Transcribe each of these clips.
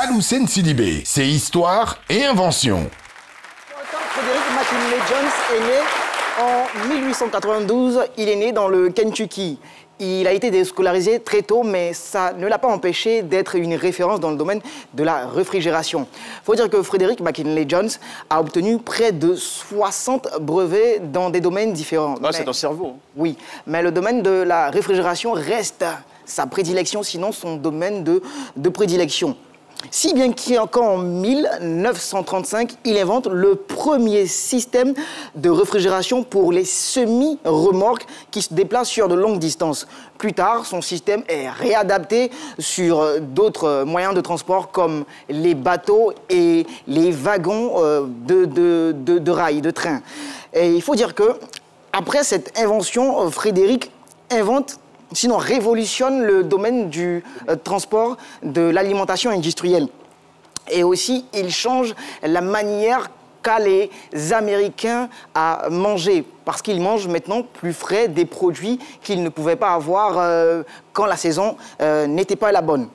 Aloussène Sidibé, c'est histoire et invention. Frédéric McKinley Jones est né en 1892. Il est né dans le Kentucky. Il a été déscolarisé très tôt, mais ça ne l'a pas empêché d'être une référence dans le domaine de la réfrigération. Il faut dire que Frédéric McKinley Jones a obtenu près de 60 brevets dans des domaines différents. Ah, c'est dans le cerveau. Oui, mais le domaine de la réfrigération reste sa prédilection, sinon son domaine de prédilection. Si bien qu'en 1935, il invente le premier système de réfrigération pour les semi-remorques qui se déplacent sur de longues distances. Plus tard, son système est réadapté sur d'autres moyens de transport comme les bateaux et les wagons de rails, de train. Et il faut dire que après cette invention, Frédéric invente, sinon révolutionne le domaine du transport, de l'alimentation industrielle. Et aussi, il change la manière qu'a les Américains à manger, parce qu'ils mangent maintenant plus frais des produits qu'ils ne pouvaient pas avoir quand la saison n'était pas la bonne.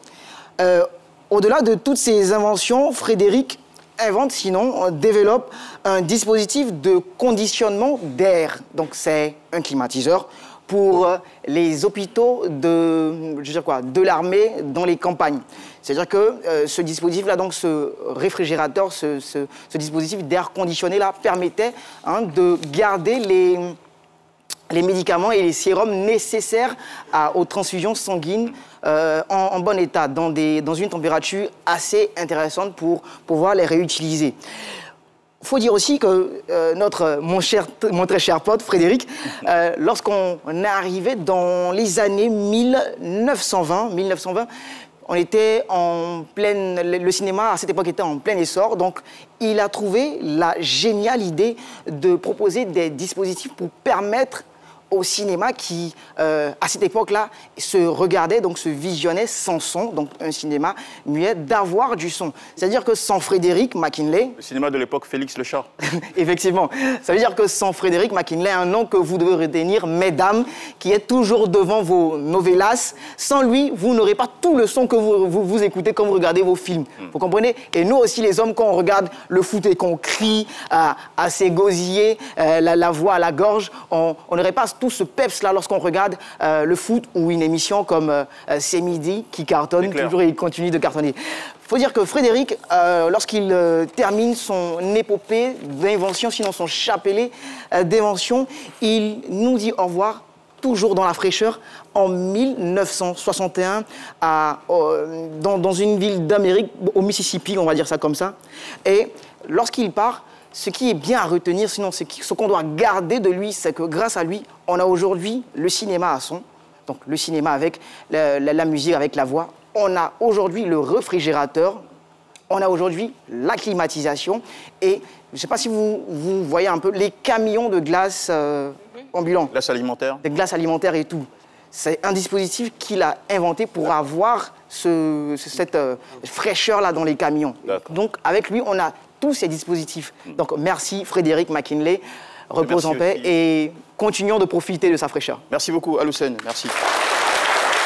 Au-delà de toutes ces inventions, Frédéric invente, sinon développe un dispositif de conditionnement d'air. Donc c'est un climatiseur pour les hôpitaux de l'armée dans les campagnes. C'est-à-dire que ce dispositif-là, donc ce réfrigérateur, ce dispositif d'air conditionné-là, permettait de garder les médicaments et les sérums nécessaires aux transfusions sanguines en bon état, dans une température assez intéressante pour pouvoir les réutiliser. Il faut dire aussi que mon très cher pote Frédéric, lorsqu'on est arrivé dans les années 1920, on était en pleine... Le cinéma, à cette époque, était en plein essor. Donc, il a trouvé la géniale idée de proposer des dispositifs pour permettre au cinéma qui, à cette époque-là, se regardait, donc se visionnait sans son, donc un cinéma muet, d'avoir du son. C'est-à-dire que sans Frédéric McKinley... Le cinéma de l'époque, Félix le Chat. Effectivement. Ça veut dire que sans Frédéric McKinley, un nom que vous devez retenir, mesdames, qui est toujours devant vos novellas, sans lui, vous n'aurez pas tout le son que vous écoutez quand vous regardez vos films. Vous comprenez? Et nous aussi, les hommes, quand on regarde le foot et qu'on crie à ses gosiers, la voix à la gorge, on n'aurait pas tout ce peps-là lorsqu'on regarde le foot ou une émission comme C'est Midi qui cartonne toujours et il continue de cartonner. Il faut dire que Frédéric, lorsqu'il termine son épopée d'invention, sinon son chapelet d'invention, il nous dit au revoir toujours dans la fraîcheur en 1961 dans une ville d'Amérique, au Mississippi, on va dire ça comme ça. Et lorsqu'il part, ce qui est bien à retenir, sinon ce qu'on doit garder de lui, c'est que grâce à lui, on a aujourd'hui le cinéma à son, donc le cinéma avec la musique, avec la voix. On a aujourd'hui le réfrigérateur, on a aujourd'hui la climatisation et je ne sais pas si vous voyez un peu les camions de glace ambulants. Glace alimentaire. Des glaces alimentaires et tout. C'est un dispositif qu'il a inventé pour avoir cette fraîcheur-là dans les camions. Donc avec lui, on a tous ces dispositifs. Donc merci Frédéric McKinley, repose en paix et continuons de profiter de sa fraîcheur. Merci beaucoup Aloussène, merci.